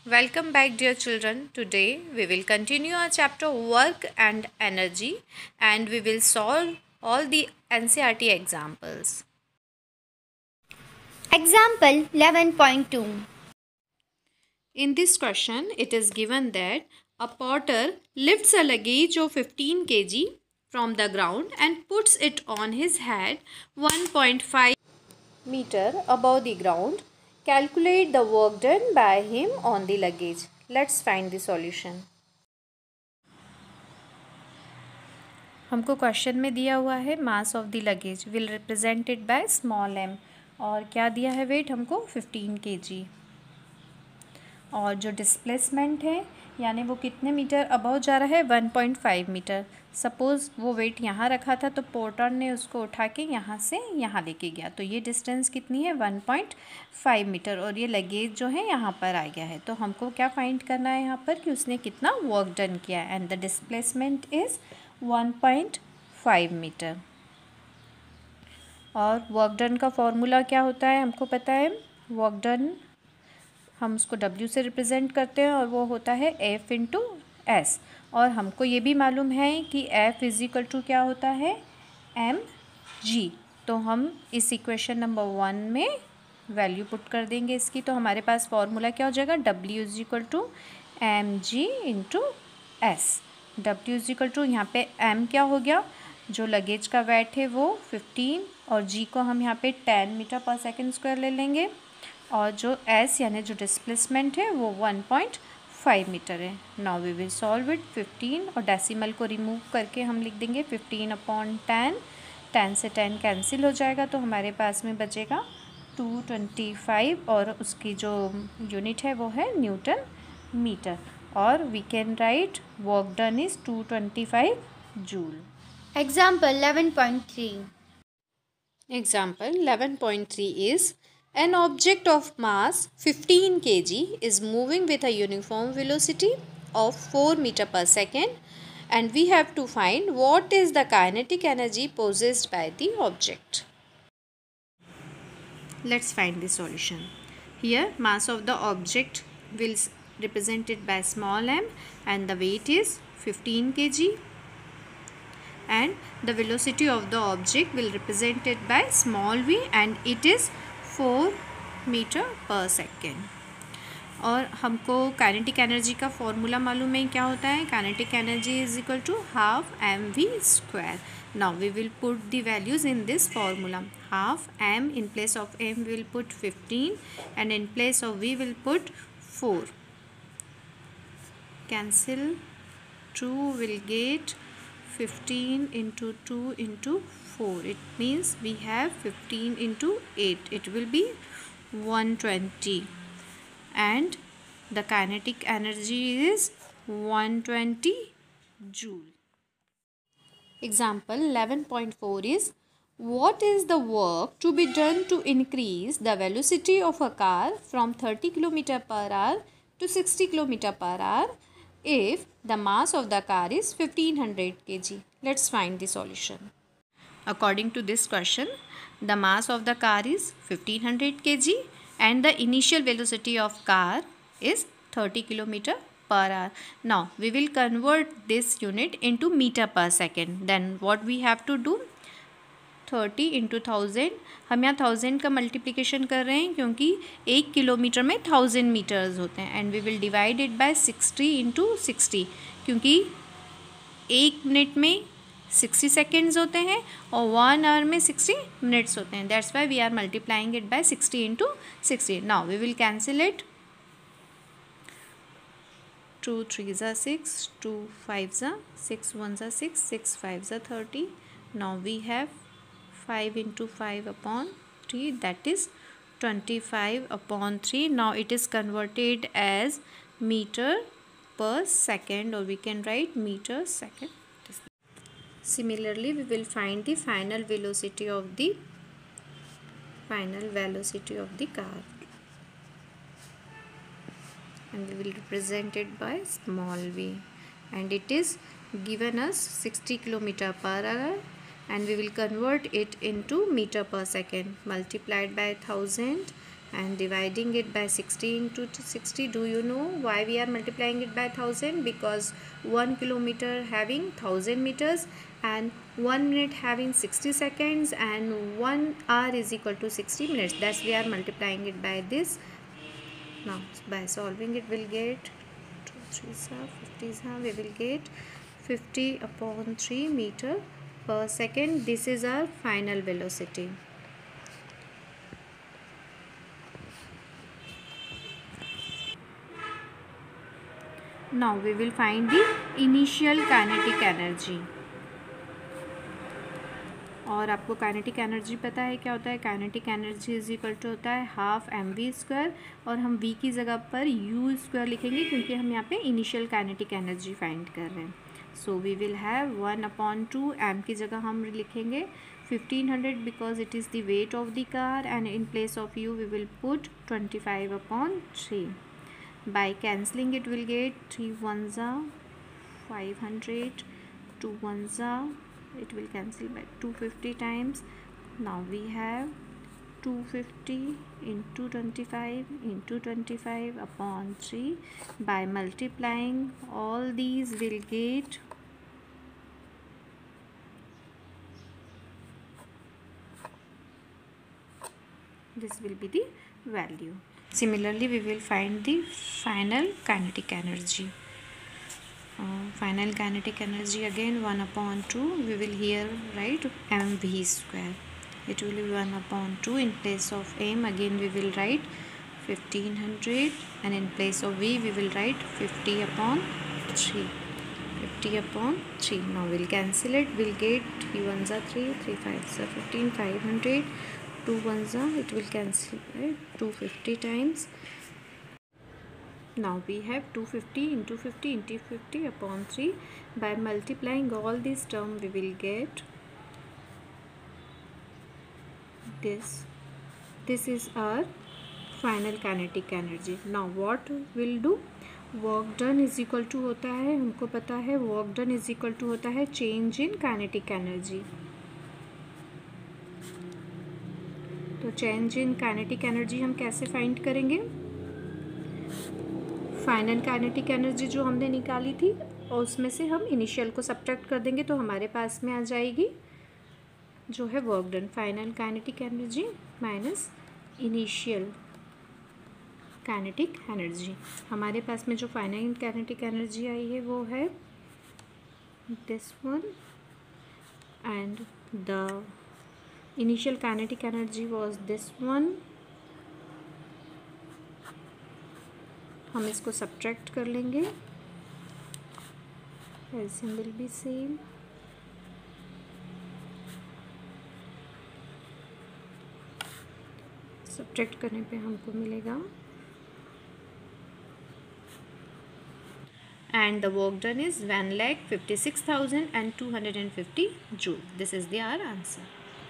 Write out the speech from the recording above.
Welcome back, dear children. Today we will continue our chapter Work and Energy and we will solve all the NCERT examples. Example 11.2. In this question, it is given that a porter lifts a luggage of 15 kg from the ground and puts it on his head 1.5 meter above the ground. Calculate the work done by him on the luggage. Let's find the solution. हमको question में दिया हुआ है mass of the luggage will represented by small m और क्या दिया है wait हमको 15 kg और जो डिस्प्लेसमेंट है यानी वो कितने मीटर अबव जा रहा है 1.5 मीटर। सपोज़ वो वेट यहाँ रखा था तो पोर्टर ने उसको उठा के यहाँ से यहाँ लेके गया तो ये डिस्टेंस कितनी है 1.5 मीटर और ये लगेज जो है यहाँ पर आ गया है। तो हमको क्या फाइंड करना है यहाँ पर कि उसने कितना वर्क डन किया है and the displacement is 1.5 metre. और वर्क डन का फॉर्मूला क्या होता है हमको पता है। वर्क डन हम उसको W से रिप्रेजेंट करते हैं और वो होता है F इंटू एस। और हमको ये भी मालूम है कि F इज इक्वल टू क्या होता है mg। तो हम इस इक्वेशन नंबर 1 में वैल्यू पुट कर देंगे इसकी। तो हमारे पास फॉर्मूला क्या हो जाएगा W is equal to mg into s. W is equal to यहाँ पे m क्या हो गया जो लगेज का वेट है वो 15 और g को हम यहाँ पे 10 मीटर पर सेकेंड स्क्वायर ले लेंगे और जो s यानी जो डिस्प्लेसमेंट है वो 1.5 मीटर है। Now we will solve it 15 और डेसिमल को रिमूव करके हम लिख देंगे 15/10। 10 से 10 कैंसिल हो जाएगा तो हमारे पास में बचेगा 225 और उसकी जो यूनिट है वो है न्यूटन मीटर और we can write work done is 225 joule. Example 11.3. Example 11.3 is an object of mass 15 kg is moving with a uniform velocity of 4 meter per second and we have to find what is the kinetic energy possessed by the object. Let's find the solution. Here mass of the object will represented by small m and the weight is 15 kg and the velocity of the object will represented by small v and it is 4 metre पर second. और हमको kinetic energy का formula मालूम है क्या होता है। Kinetic energy is equal to half m v square. Now we will put the values in this formula. Half m in place of m will put 15 and in place of v will put 4। Cancel 2 will get 15 into 2 into 4. It means we have 15 into 8. It will be 120 and the kinetic energy is 120 joule. Example 11.4 is what is the work to be done to increase the velocity of a car from 30 km per hour to 60 km per hour if the mass of the car is 1500 kg. Let's find the solution. According to this question, the mass of the car is 1500 kg and the initial velocity of car is 30 km per hour. Now, we will convert this unit into meter per second. Then what we have to do? 30 into 1000। हम यहाँ 1000 का multiplication कर रहे हैं क्योंकि 1 kilometre में 1000 metres होते हैं and we will divide it by 60 into 60 क्योंकि 1 मिनट में 60 सेकेंड्स होते हैं और 1 आवर में 60 मिनट्स होते हैं। That's why we are multiplying it by 60 into 60। Now we will cancel it. 2 3s are 6, 2 5s are 6, 1s are 6, 6 5s are 30। Now we have 5 into 5 upon 3 that is 25 upon 3. Now it is converted as meter per second or we can write meter second. Similarly we will find the final velocity of the car and we will represent it by small v and it is given us 60 km per hour and we will convert it into meter per second multiplied by 1000 and dividing it by 60 into 60. Do you know why we are multiplying it by 1000? Because 1 kilometer having 1000 meters and 1 minute having 60 seconds and 1 hour is equal to 60 minutes. That's we are multiplying it by this. Now by solving it we'll get 2 3 50, we will get 50 upon 3 meter per second. This is our final velocity. Now we will find the initial kinetic energy. और आपको kinetic energy पता है क्या होता है? Kinetic energy is equal to होता है half mv², और हम v की जगह पर u² लिखेंगे क्योंकि हम यहाँ पे इनिशियल काइनेटिक एनर्जी फाइंड कर रहे हैं. So we will have 1/2. m की जगह हम लिखेंगे 1500 because it is the weight of the car, and in place of u we will put 25/3. By cancelling it will get 3 1s are 500, 2 1s are, it will cancel by 250 times. Now we have 250 into 25 into 25 upon 3. By multiplying all these will get this will be the value. Similarly, we will find the final kinetic energy. Final kinetic energy again 1/2. We will here write mv². It will be 1/2. In place of m again we will write 1500, and in place of v we will write 50/3. 50/3. Now we'll cancel it. We'll get 3 1s are 3, 3 5s are 15, 500. 2 1s are, it will cancel by 250 times. Now we have 250 into 50 into 50 upon 3. By multiplying all this term we will get this. This is our final kinetic energy. Now what we'll do? Work done is equal to होता है, हमको पता है work done is equal to होता है change in kinetic energy. तो change in kinetic energy हम कैसे फाइंड करेंगे? फाइनल काइनेटिक एनर्जी जो हमने निकाली थी और उसमें से हम इनिशियल को सब्ट्रैक्ट कर देंगे तो हमारे पास में आ जाएगी जो है work done. Final kinetic energy minus initial kinetic energy. हमारे पास में जो फाइनल काइनेटिक एनर्जी आई है वो है this one, and the initial kinetic energy was this one. हम इसको सब्ट्रैक्ट कर लेंगे. LCM will be same. Subtract करने पे हमको मिलेगा and the work done is 1,56,250 joule. This is the our answer.